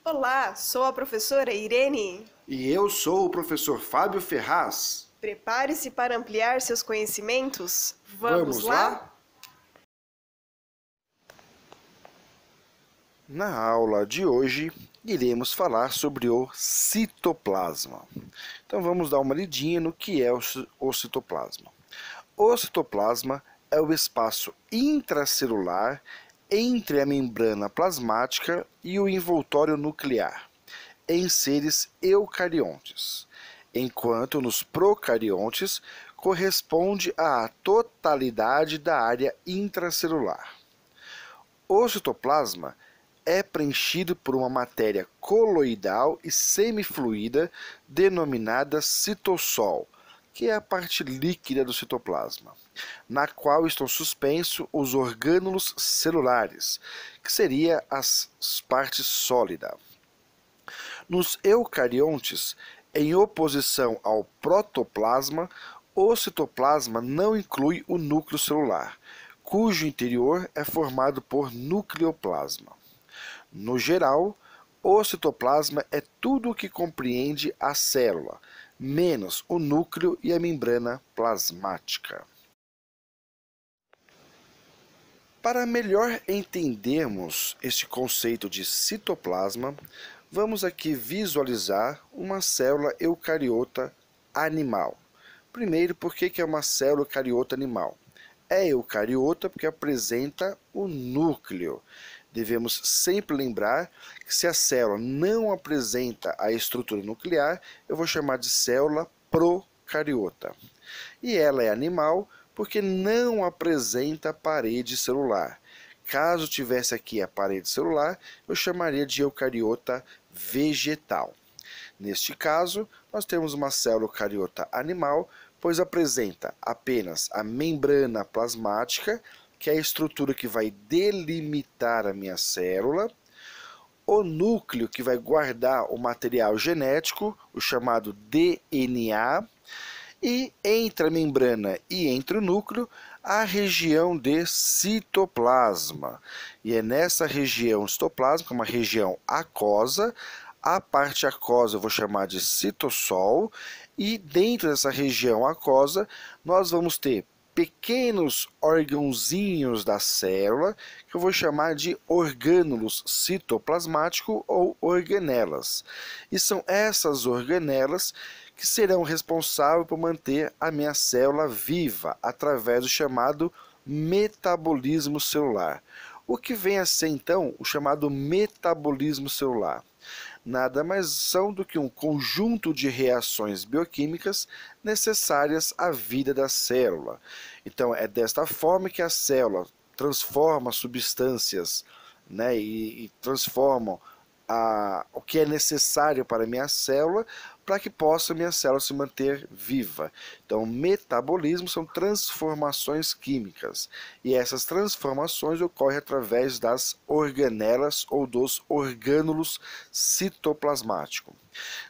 Olá, sou a professora Irene. E eu sou o professor Fábio Ferraz. Prepare-se para ampliar seus conhecimentos. Vamos Vamos lá? lá? Na aula de hoje, iremos falar sobre o citoplasma. Então vamos dar uma lidinha no que é o citoplasma. O citoplasma é o espaço intracelular entre a membrana plasmática e o envoltório nuclear, em seres eucariontes, enquanto nos procariontes corresponde à totalidade da área intracelular. O citoplasma é preenchido por uma matéria coloidal e semifluida denominada citossol, que é a parte líquida do citoplasma, na qual estão suspensos os orgânulos celulares, que seria as partes sólidas. Nos eucariontes, em oposição ao protoplasma, o citoplasma não inclui o núcleo celular, cujo interior é formado por nucleoplasma. No geral, o citoplasma é tudo o que compreende a célula, menos o núcleo e a membrana plasmática. Para melhor entendermos este conceito de citoplasma, vamos aqui visualizar uma célula eucariota animal. Primeiro, por que é uma célula eucariota animal? É eucariota porque apresenta o núcleo. Devemos sempre lembrar que se a célula não apresenta a estrutura nuclear, eu vou chamar de célula procariota. E ela é animal porque não apresenta parede celular. Caso tivesse aqui a parede celular, eu chamaria de eucariota vegetal. Neste caso, nós temos uma célula eucariota animal, pois apresenta apenas a membrana plasmática, que é a estrutura que vai delimitar a minha célula, o núcleo, que vai guardar o material genético, o chamado DNA, e entre a membrana e entre o núcleo, a região de citoplasma. E é nessa região citoplasma, uma região aquosa, a parte aquosa eu vou chamar de citossol, e dentro dessa região aquosa nós vamos ter pequenos órgãozinhos da célula, que eu vou chamar de orgânulos citoplasmáticos ou organelas. E são essas organelas que serão responsáveis por manter a minha célula viva, através do chamado metabolismo celular. O que vem a ser, então, o chamado metabolismo celular? Nada mais são do que um conjunto de reações bioquímicas necessárias à vida da célula. Então, é desta forma que a célula transforma substâncias, né, e transforma o que é necessário para a minha célula, para que possa minha célula se manter viva. Então, metabolismo são transformações químicas, e essas transformações ocorrem através das organelas ou dos orgânulos citoplasmáticos.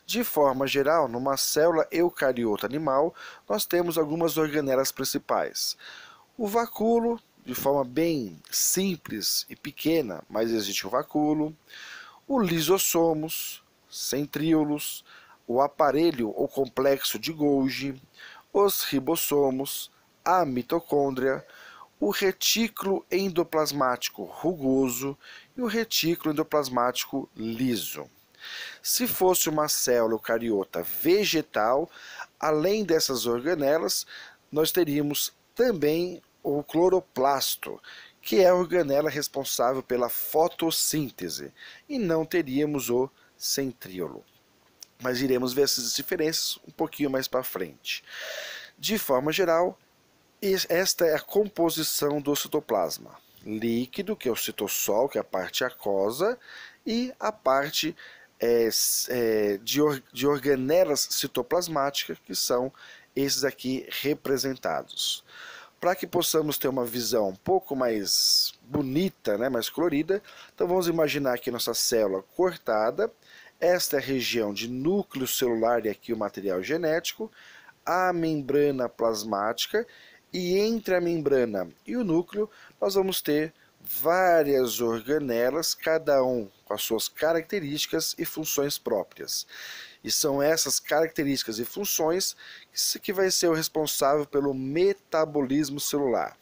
De forma geral, numa célula eucariota animal, nós temos algumas organelas principais. O vacúolo, de forma bem simples e pequena, mas existe o vacúolo. O lisossomos, centríolos, o aparelho ou complexo de Golgi, os ribossomos, a mitocôndria, o retículo endoplasmático rugoso e o retículo endoplasmático liso. Se fosse uma célula eucariota vegetal, além dessas organelas, nós teríamos também o cloroplasto, que é a organela responsável pela fotossíntese, e não teríamos o centríolo. Mas iremos ver essas diferenças um pouquinho mais para frente. De forma geral, esta é a composição do citoplasma. Líquido, que é o citossol, que é a parte aquosa, e a parte de organelas citoplasmáticas, que são esses aqui representados. Para que possamos ter uma visão um pouco mais bonita, né, mais colorida, então vamos imaginar aqui nossa célula cortada. Esta é a região de núcleo celular e aqui o material genético, a membrana plasmática, e entre a membrana e o núcleo nós vamos ter várias organelas, cada um com as suas características e funções próprias. E são essas características e funções que vai ser o responsável pelo metabolismo celular,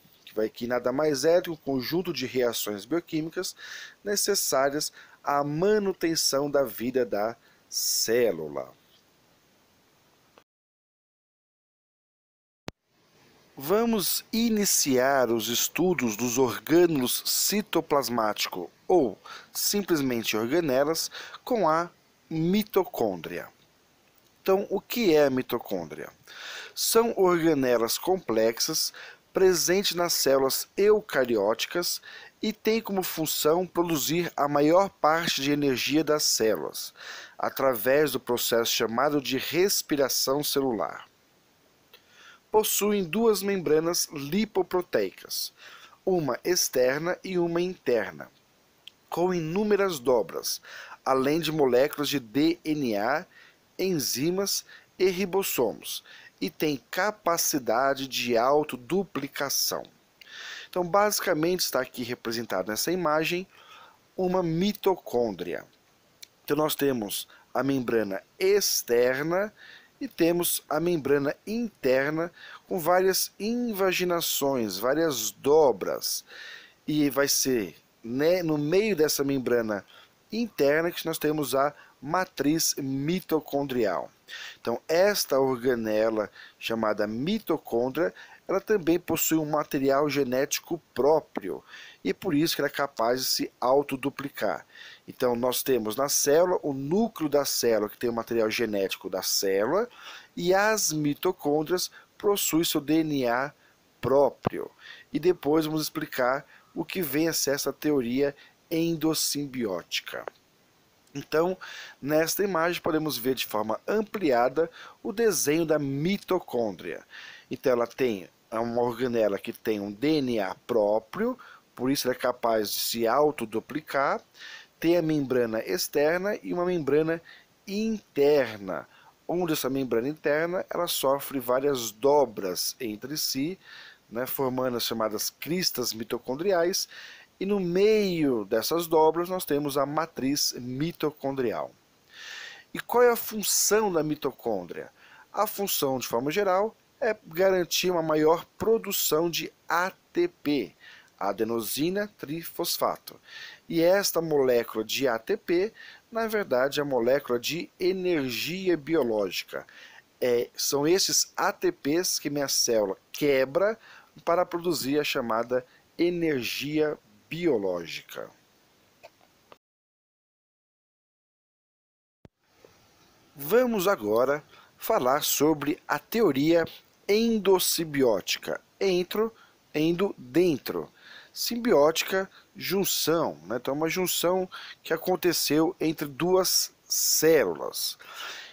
que nada mais é do que um conjunto de reações bioquímicas necessárias à manutenção da vida da célula. Vamos iniciar os estudos dos orgânulos citoplasmáticos, ou simplesmente organelas, com a mitocôndria. Então, o que é a mitocôndria? São organelas complexas presentes nas células eucarióticas e têm como função produzir a maior parte de energia das células, através do processo chamado de respiração celular. Possuem duas membranas lipoproteicas, uma externa e uma interna, com inúmeras dobras, além de moléculas de DNA, enzimas e ribossomos, e tem capacidade de autoduplicação. Então, basicamente, está aqui representado nessa imagem uma mitocôndria. Então, nós temos a membrana externa e temos a membrana interna com várias invaginações, várias dobras. E vai ser no meio dessa membrana interna que nós temos a matriz mitocondrial. Então, esta organela chamada mitocôndria, ela também possui um material genético próprio e por isso que ela é capaz de se autoduplicar. Então, nós temos na célula o núcleo da célula, que tem o material genético da célula, e as mitocôndrias possuem seu DNA próprio. E depois vamos explicar o que vem a ser essa teoria endossimbiótica. Então, nesta imagem podemos ver de forma ampliada o desenho da mitocôndria. Então, ela tem uma organela que tem um DNA próprio, por isso ela é capaz de se autoduplicar, tem a membrana externa e uma membrana interna, onde essa membrana interna ela sofre várias dobras entre si, formando as chamadas cristas mitocondriais, e no meio dessas dobras nós temos a matriz mitocondrial. E qual é a função da mitocôndria? A função, de forma geral, é garantir uma maior produção de ATP, adenosina trifosfato. E esta molécula de ATP, na verdade, é a molécula de energia biológica. São esses ATPs que minha célula quebra para produzir a chamada energia biológica. Vamos agora falar sobre a teoria endossimbiótica. Endo, dentro. Simbiótica, junção. Então, uma junção que aconteceu entre duas células.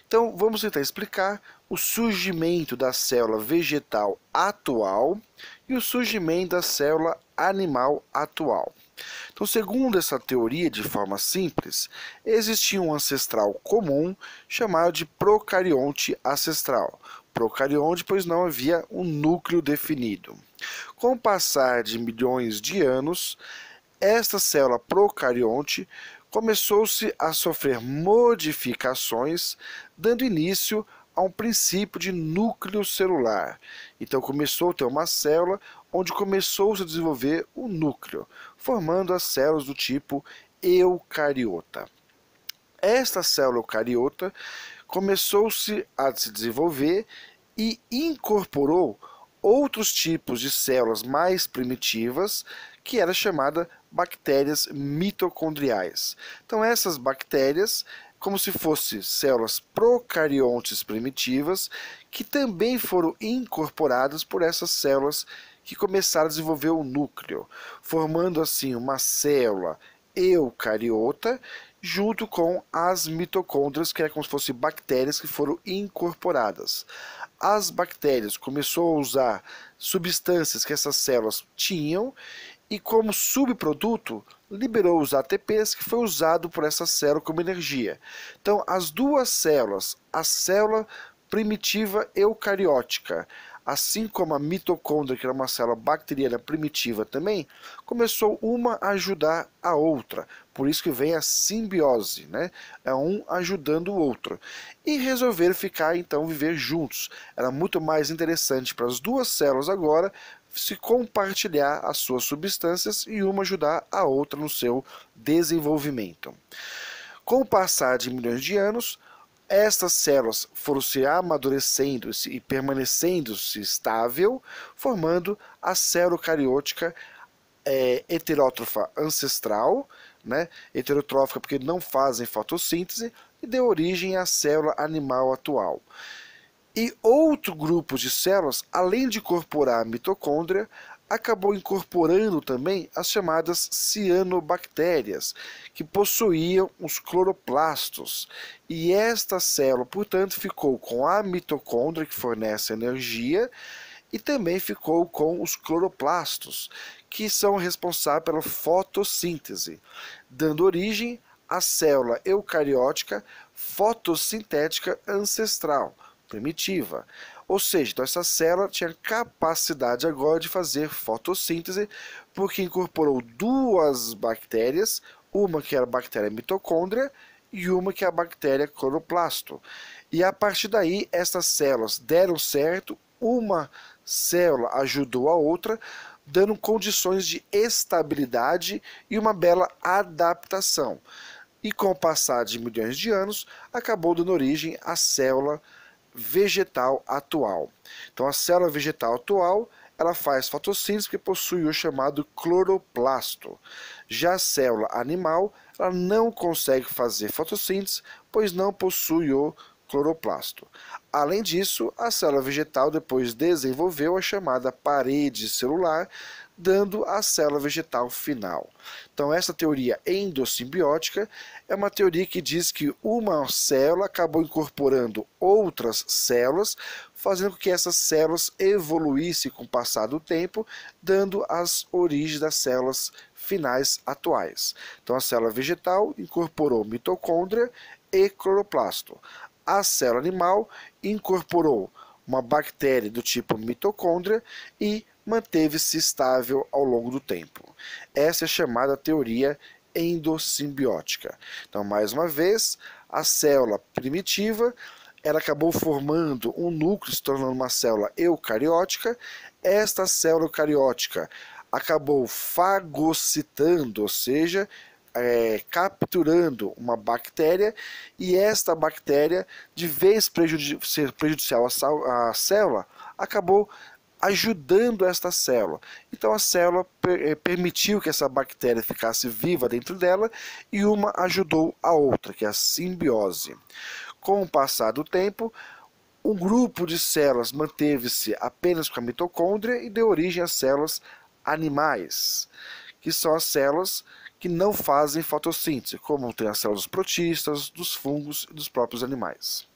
Então, vamos tentar explicar o surgimento da célula vegetal atual e o surgimento da célula animal atual. Então, segundo essa teoria, de forma simples, existia um ancestral comum chamado de procarionte ancestral. Procarionte, pois não havia um núcleo definido. Com o passar de milhões de anos, esta célula procarionte começou-se a sofrer modificações, dando início a um princípio de núcleo celular. Então começou a ter uma célula onde começou-se a desenvolver o núcleo, formando as células do tipo eucariota. Esta célula eucariota começou-se a se desenvolver e incorporou outros tipos de células mais primitivas, que era chamada bactérias mitocondriais. Então essas bactérias, como se fossem células procariontes primitivas, que também foram incorporadas por essas células que começaram a desenvolver o núcleo, formando assim uma célula eucariota, junto com as mitocôndrias, que é como se fossem bactérias que foram incorporadas. As bactérias começaram a usar substâncias que essas células tinham e, como subproduto, liberou os ATPs que foi usado por essa célula como energia. Então, as duas células, a célula primitiva eucariótica, assim como a mitocôndria, que era uma célula bacteriana primitiva também, começou uma a ajudar a outra. Por isso que vem a simbiose, né? É um ajudando o outro. E resolveram ficar, então, viver juntos. Era muito mais interessante para as duas células agora se compartilhar as suas substâncias e uma ajudar a outra no seu desenvolvimento. Com o passar de milhões de anos, estas células foram se amadurecendo e permanecendo-se estável, formando a célula eucariótica heterótrofa ancestral, né? Heterotrófica porque não fazem fotossíntese, e deu origem à célula animal atual. E outro grupo de células, além de incorporar a mitocôndria, acabou incorporando também as chamadas cianobactérias, que possuíam os cloroplastos. E esta célula, portanto, ficou com a mitocôndria, que fornece energia, e também ficou com os cloroplastos, que são responsáveis pela fotossíntese, dando origem à célula eucariótica fotossintética ancestral, primitiva. Ou seja, então essa célula tinha capacidade agora de fazer fotossíntese, porque incorporou duas bactérias, uma que era a bactéria mitocôndria e uma que é a bactéria cloroplasto. E a partir daí, essas células deram certo, uma célula ajudou a outra, dando condições de estabilidade e uma bela adaptação. E com o passar de milhões de anos, acabou dando origem à célula vegetal atual. Então a célula vegetal atual, ela faz fotossíntese porque possui o chamado cloroplasto. Já a célula animal, ela não consegue fazer fotossíntese, pois não possui o cloroplasto. Além disso, a célula vegetal depois desenvolveu a chamada parede celular, dando a célula vegetal final. Então essa teoria endossimbiótica é uma teoria que diz que uma célula acabou incorporando outras células, fazendo com que essas células evoluíssem com o passar do tempo, dando as origens das células finais atuais. Então a célula vegetal incorporou mitocôndria e cloroplasto. A célula animal incorporou uma bactéria do tipo mitocôndria e manteve-se estável ao longo do tempo. Essa é a chamada teoria endossimbiótica. Então, mais uma vez, a célula primitiva, ela acabou formando um núcleo, se tornando uma célula eucariótica. Esta célula eucariótica acabou fagocitando, ou seja, capturando uma bactéria, e esta bactéria, de vez ser prejudicial à célula, acabou ajudando esta célula. Então a célula permitiu que essa bactéria ficasse viva dentro dela e uma ajudou a outra, que é a simbiose. Com o passar do tempo, um grupo de células manteve-se apenas com a mitocôndria e deu origem às células animais, que são as células que não fazem fotossíntese, como tem as células dos protistas, dos fungos e dos próprios animais.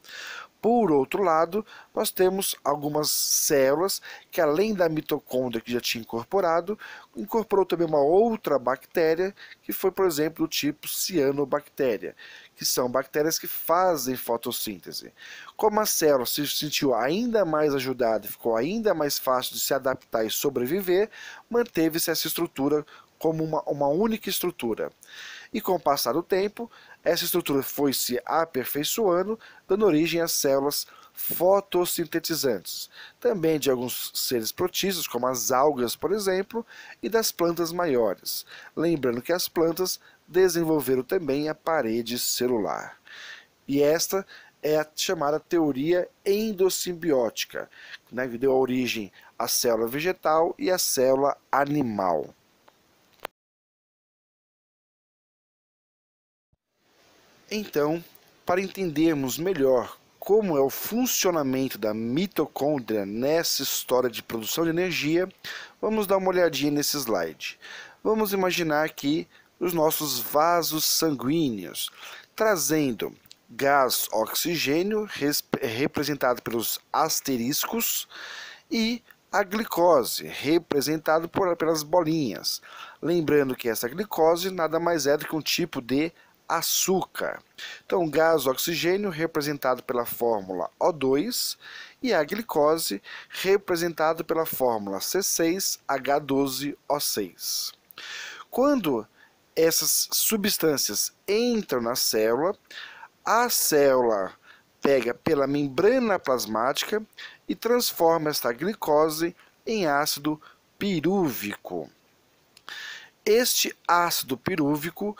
Por outro lado, nós temos algumas células que, além da mitocôndria que já tinha incorporado, incorporou também uma outra bactéria, que foi, por exemplo, do tipo cianobactéria, que são bactérias que fazem fotossíntese. Como a célula se sentiu ainda mais ajudada e ficou ainda mais fácil de se adaptar e sobreviver, manteve-se essa estrutura como uma única estrutura. E com o passar do tempo, essa estrutura foi se aperfeiçoando, dando origem às células fotossintetizantes, também de alguns seres protistas, como as algas, por exemplo, e das plantas maiores. Lembrando que as plantas desenvolveram também a parede celular. E esta é a chamada teoria endossimbiótica, né, que deu origem à célula vegetal e à célula animal. Então, para entendermos melhor como é o funcionamento da mitocôndria nessa história de produção de energia, vamos dar uma olhadinha nesse slide. Vamos imaginar aqui os nossos vasos sanguíneos, trazendo gás oxigênio, representado pelos asteriscos, e a glicose, representado pelas bolinhas. Lembrando que essa glicose nada mais é do que um tipo de açúcar. Então, o gás oxigênio representado pela fórmula O2 e a glicose representado pela fórmula C6H12O6. Quando essas substâncias entram na célula, a célula pega pela membrana plasmática e transforma esta glicose em ácido pirúvico. Este ácido pirúvico,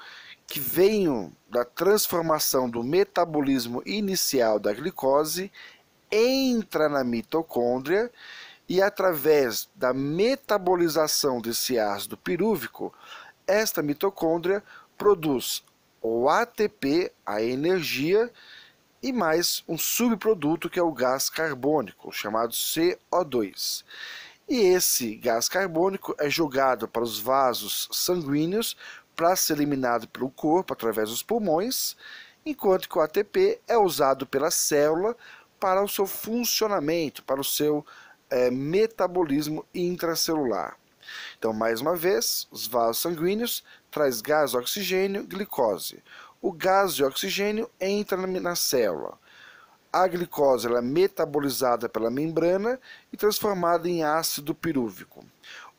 que vem da transformação do metabolismo inicial da glicose, entra na mitocôndria e, através da metabolização desse ácido pirúvico, esta mitocôndria produz o ATP, a energia, e mais um subproduto que é o gás carbônico, chamado CO2. E esse gás carbônico é jogado para os vasos sanguíneos para ser eliminado pelo corpo através dos pulmões, enquanto que o ATP é usado pela célula para o seu funcionamento, para o seu metabolismo intracelular. Então, mais uma vez, os vasos sanguíneos traz gás oxigênio, glicose. O gás de oxigênio entra na célula. A glicose ela é metabolizada pela membrana e transformada em ácido pirúvico.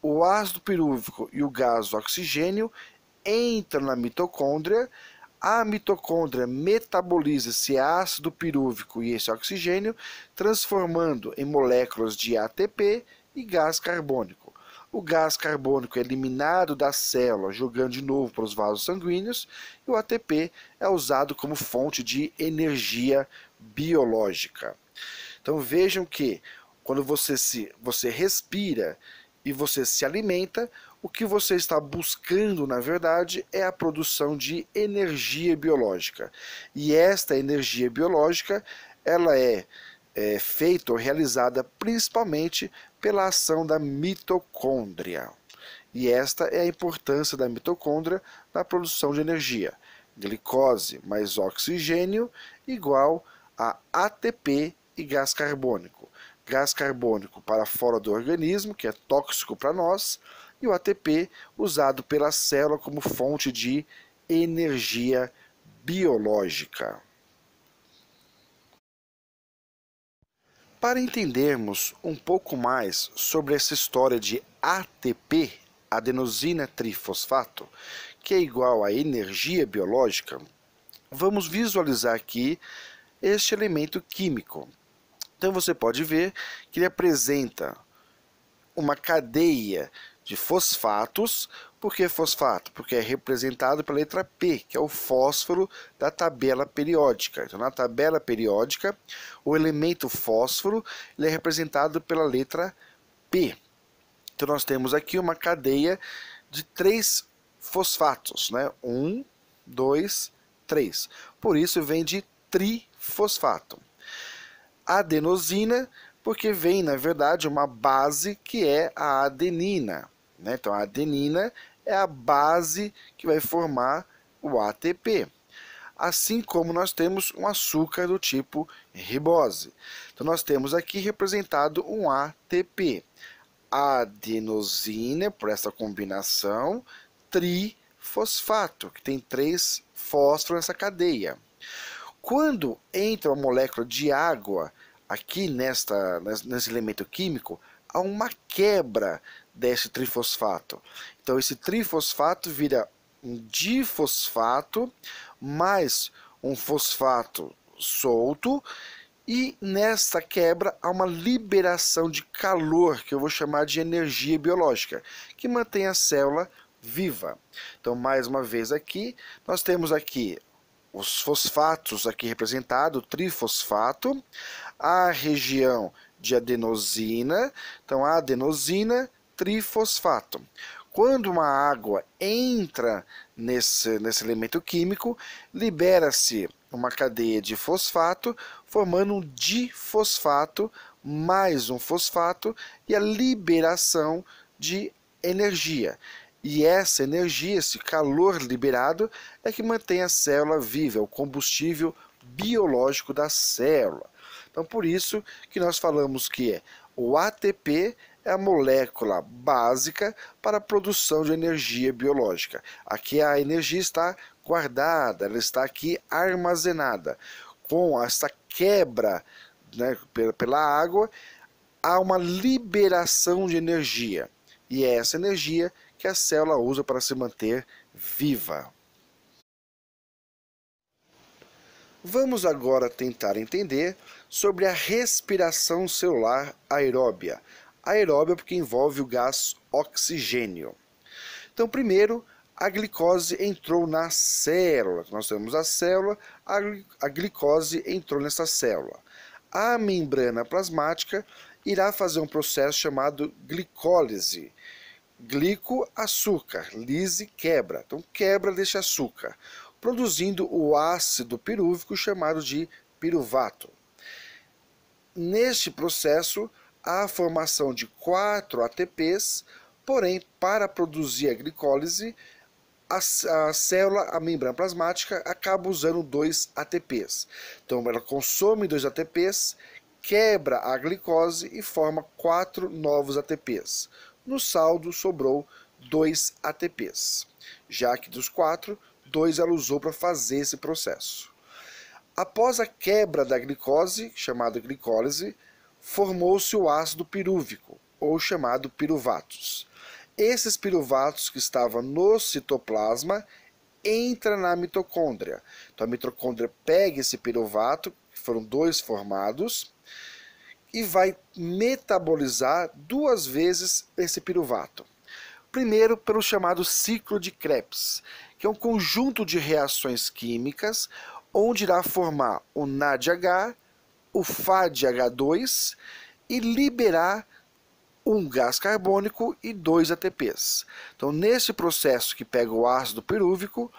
O ácido pirúvico e o gás oxigênio entram na mitocôndria. A mitocôndria metaboliza esse ácido pirúvico e esse oxigênio, transformando em moléculas de ATP e gás carbônico. O gás carbônico é eliminado da célula, jogando de novo para os vasos sanguíneos, e o ATP é usado como fonte de energia biológica. Então vejam que quando você respira e você se alimenta, o que você está buscando, na verdade, é a produção de energia biológica. E esta energia biológica, ela é feita ou realizada principalmente pela ação da mitocôndria. E esta é a importância da mitocôndria na produção de energia. Glicose mais oxigênio igual a ATP e gás carbônico. Gás carbônico para fora do organismo, que é tóxico para nós, e o ATP usado pela célula como fonte de energia biológica. Para entendermos um pouco mais sobre essa história de ATP, adenosina trifosfato, que é igual a energia biológica, vamos visualizar aqui este elemento químico. Então você pode ver que ele apresenta uma cadeia de fosfatos. Por que fosfato? Porque é representado pela letra P, que é o fósforo da tabela periódica. Então, na tabela periódica, o elemento fósforo ele é representado pela letra P. Então, nós temos aqui uma cadeia de 3 fosfatos, né? 1, 2, 3. Por isso, vem de trifosfato. Adenosina, porque vem, na verdade, uma base que é a adenina. Né? Então, a adenina é a base que vai formar o ATP. Assim como nós temos um açúcar do tipo ribose. Então, nós temos aqui representado um ATP. Adenosina, por essa combinação, trifosfato, que tem 3 fósforos nessa cadeia. Quando entra uma molécula de água aqui nesse elemento químico, há uma quebra desse trifosfato. Então, esse trifosfato vira um difosfato mais um fosfato solto, e nesta quebra há uma liberação de calor, que eu vou chamar de energia biológica, que mantém a célula viva. Então, mais uma vez aqui, nós temos aqui os fosfatos aqui representados, trifosfato, a região de adenosina, então a adenosina, trifosfato. Quando uma água entra nesse elemento químico, libera-se uma cadeia de fosfato, formando um difosfato mais um fosfato e a liberação de energia. E essa energia, esse calor liberado, é que mantém a célula viva, é o combustível biológico da célula. Então, por isso que nós falamos que o ATP é a molécula básica para a produção de energia biológica. Aqui a energia está guardada, ela está aqui armazenada. Com essa quebra, né, pela água, há uma liberação de energia. E é essa energia que a célula usa para se manter viva. Vamos agora tentar entender sobre a respiração celular aeróbia. Aeróbia porque envolve o gás oxigênio. Então, primeiro, a glicose entrou na célula. Nós temos a célula, a glicose entrou nessa célula. A membrana plasmática irá fazer um processo chamado glicólise. Glico, açúcar, lise, quebra. Então, quebra deste açúcar, produzindo o ácido pirúvico chamado de piruvato. Neste processo, há a formação de 4 ATPs, porém, para produzir a glicólise, a célula, a membrana plasmática, acaba usando 2 ATPs. Então, ela consome 2 ATPs, quebra a glicose e forma 4 novos ATPs. No saldo, sobrou 2 ATPs, já que dos 4, 2 ela usou para fazer esse processo. Após a quebra da glicose, chamada glicólise, formou-se o ácido pirúvico, ou chamado piruvatos. Esses piruvatos que estavam no citoplasma entram na mitocôndria. Então a mitocôndria pega esse piruvato, que foram 2 formados, e vai metabolizar 2 vezes esse piruvato. Primeiro, pelo chamado ciclo de Krebs, que é um conjunto de reações químicas onde irá formar o NADH, o FADH2 e liberar um gás carbônico e 2 ATPs. Então, nesse processo que pega o ácido pirúvico,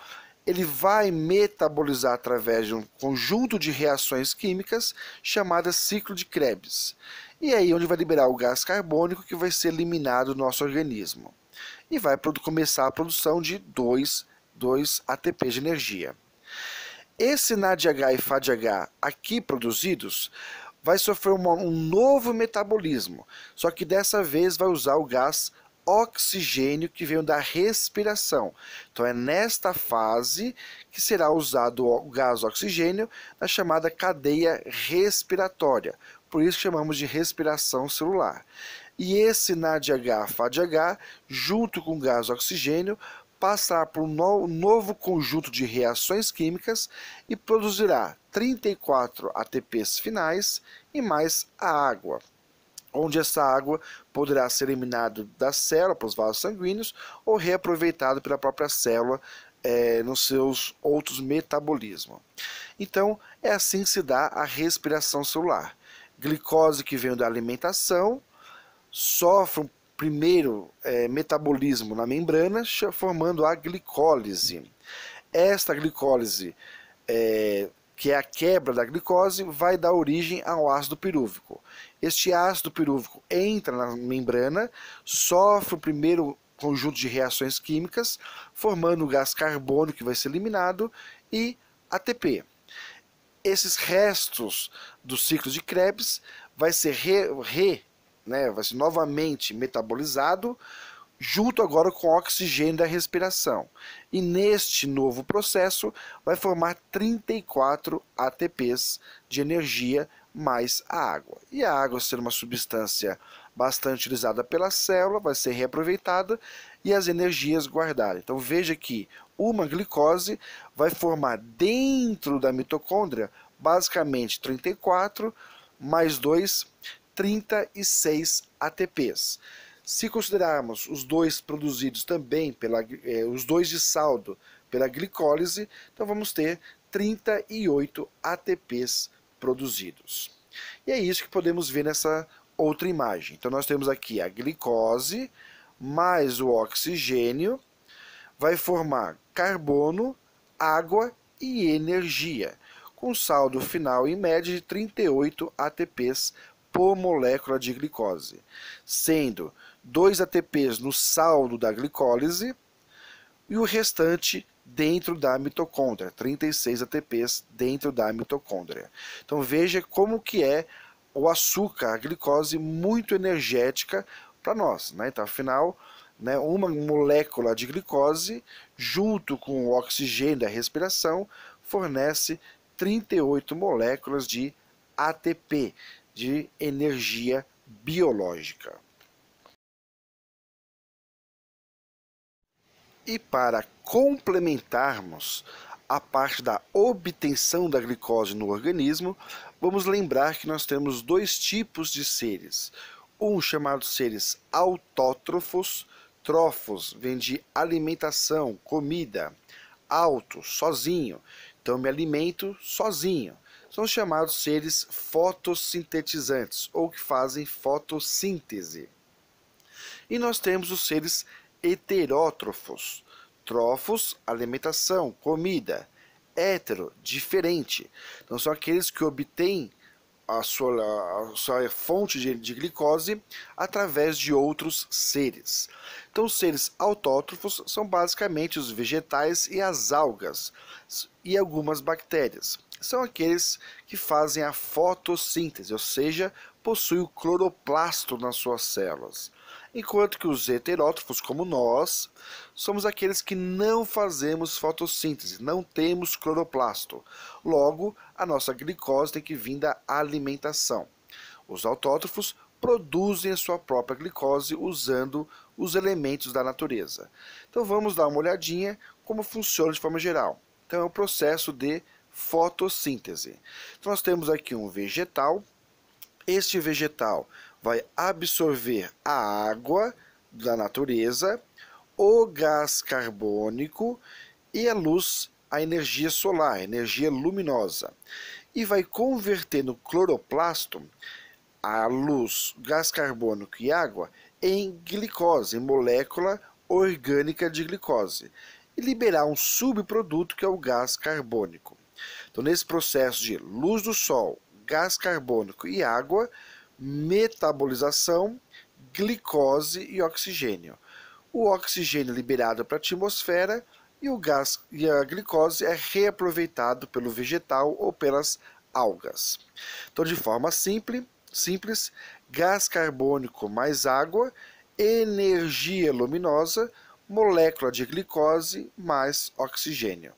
ele vai metabolizar através de um conjunto de reações químicas chamadas ciclo de Krebs. E aí onde vai liberar o gás carbônico que vai ser eliminado do nosso organismo. E vai começar a produção de 2 ATPs de energia. Esse NADH e FADH aqui produzidos vai sofrer um novo metabolismo, só que dessa vez vai usar o gás oxigênio que veio da respiração. Então é nesta fase que será usado o gás oxigênio na chamada cadeia respiratória. Por isso chamamos de respiração celular. E esse NADH-FADH, junto com o gás oxigênio, passará por um novo conjunto de reações químicas e produzirá 34 ATPs finais e mais a água, onde essa água poderá ser eliminada da célula para os vasos sanguíneos ou reaproveitada pela própria célula nos seus outros metabolismos. Então, é assim que se dá a respiração celular. Glicose que vem da alimentação, sofre um primeiro metabolismo na membrana, formando a glicólise. Esta glicólise, que é a quebra da glicose, vai dar origem ao ácido pirúvico. Este ácido pirúvico entra na membrana, sofre o primeiro conjunto de reações químicas, formando o gás carbônico que vai ser eliminado e ATP. Esses restos do ciclo de Krebs vai ser vai ser novamente metabolizado, junto agora com o oxigênio da respiração. E neste novo processo vai formar 34 ATPs de energia mais a água. E a água, sendo uma substância bastante utilizada pela célula, vai ser reaproveitada e as energias guardadas. Então veja que uma glicose vai formar dentro da mitocôndria basicamente 34 mais 2, 36 ATPs. Se considerarmos os 2 produzidos também, os 2 de saldo pela glicólise, então vamos ter 38 ATPs produzidos. E é isso que podemos ver nessa outra imagem. Então nós temos aqui a glicose mais o oxigênio, vai formar carbono, água e energia, com saldo final em média de 38 ATPs por molécula de glicose, sendo 2 ATPs no saldo da glicólise e o restante dentro da mitocôndria, 36 ATPs dentro da mitocôndria. Então veja como que é o açúcar, a glicose muito energética para nós, né? Então, afinal, né, uma molécula de glicose, junto com o oxigênio da respiração, fornece 38 moléculas de ATP, de energia biológica. E para complementarmos a parte da obtenção da glicose no organismo, vamos lembrar que nós temos dois tipos de seres. Um chamado seres autótrofos, trófos vem de alimentação, comida, auto, sozinho, então me alimento sozinho. São chamados seres fotossintetizantes, ou que fazem fotossíntese. E nós temos os seres heterótrofos, trófos, alimentação, comida, hétero, diferente. Então são aqueles que obtêm a sua fonte de glicose através de outros seres. Então os seres autótrofos são basicamente os vegetais e as algas e algumas bactérias. São aqueles que fazem a fotossíntese, ou seja, possuem o cloroplasto nas suas células. Enquanto que os heterótrofos, como nós, somos aqueles que não fazemos fotossíntese, não temos cloroplasto. Logo, a nossa glicose tem que vir da alimentação. Os autótrofos produzem a sua própria glicose usando os elementos da natureza. Então vamos dar uma olhadinha como funciona de forma geral. Então é um processo de fotossíntese. Então nós temos aqui um vegetal. Este vegetal vai absorver a água da natureza, o gás carbônico e a luz, a energia solar, a energia luminosa. E vai converter no cloroplasto a luz, gás carbônico e água em glicose, em molécula orgânica de glicose. E liberar um subproduto que é o gás carbônico. Então, nesse processo de luz do sol, gás carbônico e água, metabolização, glicose e oxigênio. O oxigênio é liberado para a atmosfera e o gás e a glicose é reaproveitado pelo vegetal ou pelas algas. Então, de forma simples, gás carbônico mais água, energia luminosa, molécula de glicose mais oxigênio.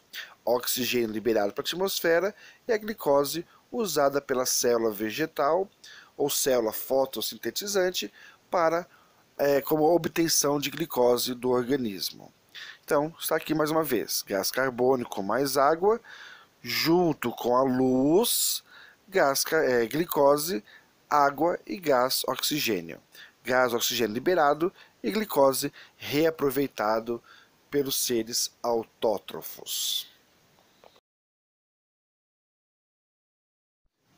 Oxigênio liberado para a atmosfera e a glicose usada pela célula vegetal ou célula fotossintetizante para como obtenção de glicose do organismo. Então, está aqui mais uma vez, gás carbônico mais água, junto com a luz, glicose, água e gás oxigênio. Gás oxigênio liberado e glicose reaproveitado pelos seres autótrofos.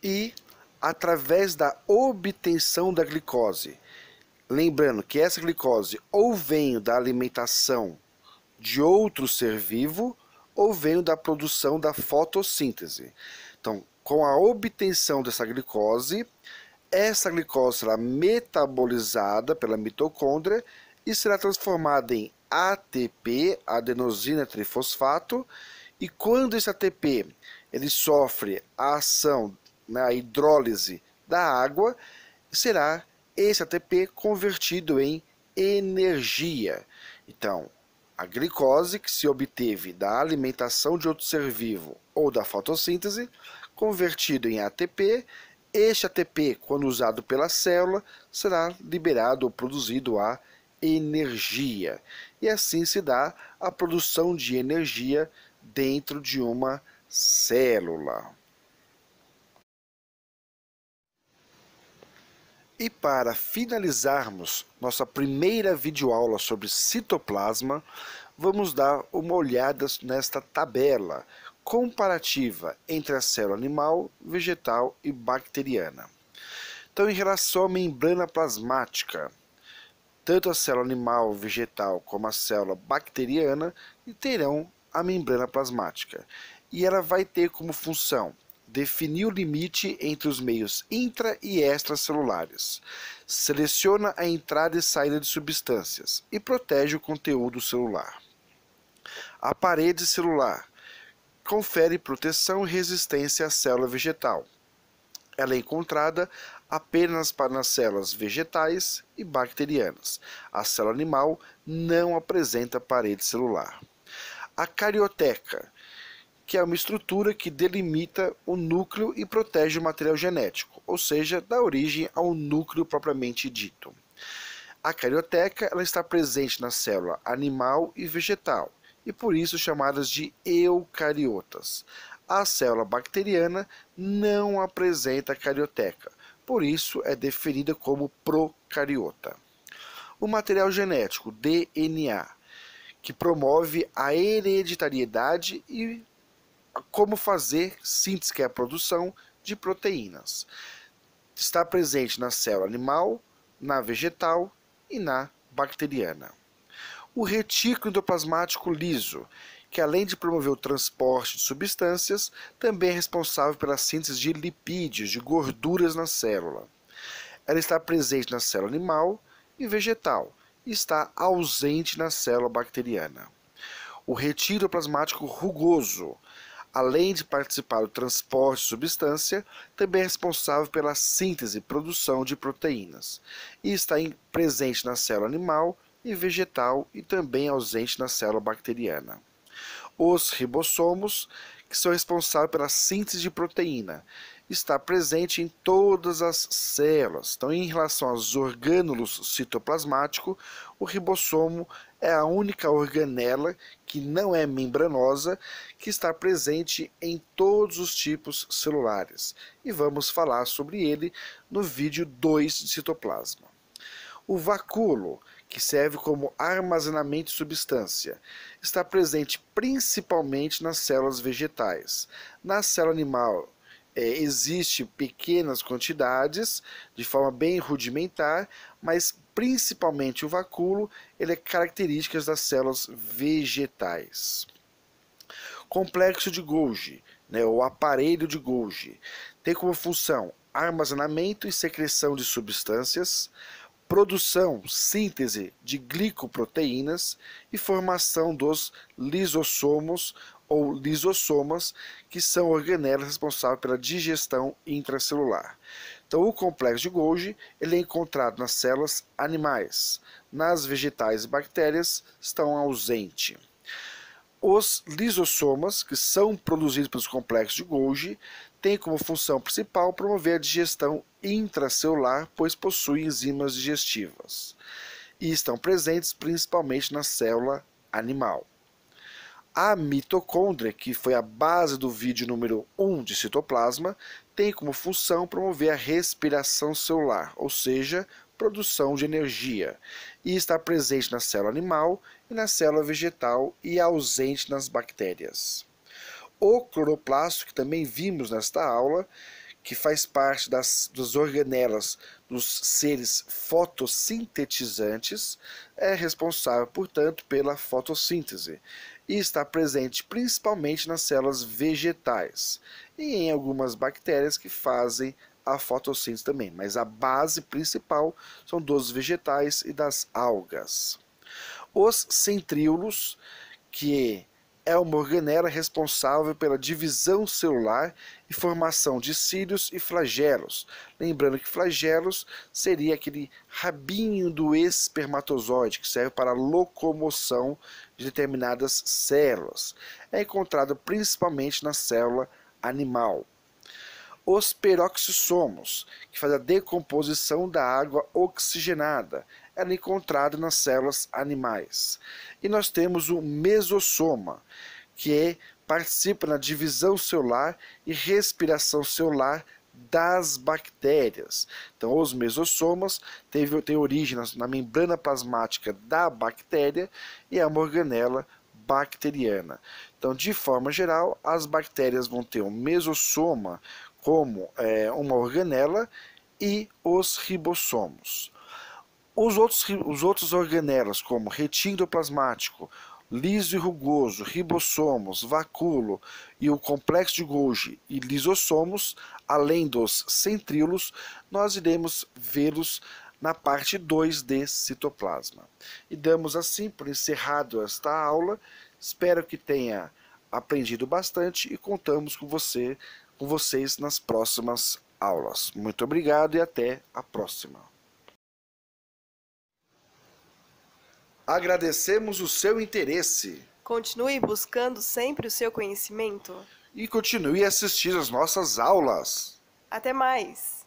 E, através da obtenção da glicose, lembrando que essa glicose ou vem da alimentação de outro ser vivo, ou vem da produção da fotossíntese. Então, com a obtenção dessa glicose, essa glicose será metabolizada pela mitocôndria e será transformada em ATP, adenosina trifosfato, e quando esse ATP ele sofre a ação, a hidrólise da água, será esse ATP convertido em energia. Então, a glicose que se obteve da alimentação de outro ser vivo ou da fotossíntese, convertido em ATP, este ATP, quando usado pela célula, será liberado ou produzido a energia. E assim se dá a produção de energia dentro de uma célula. E para finalizarmos nossa primeira videoaula sobre citoplasma, vamos dar uma olhada nesta tabela comparativa entre a célula animal, vegetal e bacteriana. Então, em relação à membrana plasmática, tanto a célula animal, vegetal, como a célula bacteriana terão a membrana plasmática. E ela vai ter como função definir o limite entre os meios intra- e extracelulares, seleciona a entrada e saída de substâncias e protege o conteúdo celular. A parede celular confere proteção e resistência à célula vegetal. Ela é encontrada apenas para nas células vegetais e bacterianas. A célula animal não apresenta parede celular. A carioteca, que é uma estrutura que delimita o núcleo e protege o material genético, ou seja, dá origem ao núcleo propriamente dito. A carioteca ela está presente na célula animal e vegetal, e por isso chamadas de eucariotas. A célula bacteriana não apresenta carioteca, por isso é definida como procariota. O material genético, DNA, que promove a hereditariedade e como fazer síntese, que é a produção de proteínas. Está presente na célula animal, na vegetal e na bacteriana. O retículo endoplasmático liso, que além de promover o transporte de substâncias, também é responsável pela síntese de lipídios, de gorduras na célula. Ela está presente na célula animal e vegetal e está ausente na célula bacteriana. O retículo plasmático rugoso, além de participar do transporte de substância, também é responsável pela síntese e produção de proteínas, e está presente na célula animal e vegetal e também ausente na célula bacteriana. Os ribossomos, que são responsáveis pela síntese de proteína, está presente em todas as células. Então, em relação aos orgânulos citoplasmáticos, o ribossomo é a única organela que não é membranosa, que está presente em todos os tipos celulares. E vamos falar sobre ele no vídeo 2 de citoplasma. O vacúolo, que serve como armazenamento de substância, está presente principalmente nas células vegetais. Na célula animal, existe pequenas quantidades, de forma bem rudimentar, mas principalmente o vacúolo, ele é característica das células vegetais. Complexo de Golgi, o aparelho de Golgi, tem como função armazenamento e secreção de substâncias, produção, síntese de glicoproteínas e formação dos lisossomos ou lisossomas, que são organelas responsáveis pela digestão intracelular. Então, o complexo de Golgi ele é encontrado nas células animais. Nas vegetais e bactérias estão ausentes. Os lisossomas, que são produzidos pelos complexos de Golgi, têm como função principal promover a digestão intracelular, pois possuem enzimas digestivas, e estão presentes principalmente na célula animal. A mitocôndria, que foi a base do vídeo número 1 de citoplasma, tem como função promover a respiração celular, ou seja, produção de energia, e está presente na célula animal e na célula vegetal e ausente nas bactérias. O cloroplasto, que também vimos nesta aula, que faz parte das organelas dos seres fotossintetizantes, é responsável, portanto, pela fotossíntese e está presente principalmente nas células vegetais e em algumas bactérias que fazem a fotossíntese também, mas a base principal são dos vegetais e das algas. Os centríolos, que é uma organela responsável pela divisão celular e formação de cílios e flagelos. Lembrando que flagelos seria aquele rabinho do espermatozoide que serve para a locomoção de determinadas células. É encontrado principalmente na célula animal. Os peroxissomos, que faz a decomposição da água oxigenada, ela é encontrada nas células animais. E nós temos o mesossoma, que participa na divisão celular e respiração celular das bactérias. Então, os mesossomas têm origem na membrana plasmática da bactéria e é uma organela bacteriana. Então, de forma geral, as bactérias vão ter um mesossoma como uma organela e os ribossomos. Os outros organelas, como retículo endoplasmático, liso e rugoso, ribossomos, vacúolo e o complexo de Golgi e lisossomos, além dos centríolos, nós iremos vê-los na parte 2 de citoplasma. E damos assim por encerrado esta aula. Espero que tenha aprendido bastante e contamos com vocês nas próximas aulas. Muito obrigado e até a próxima. Agradecemos o seu interesse. Continue buscando sempre o seu conhecimento. E continue a assistir às nossas aulas. Até mais!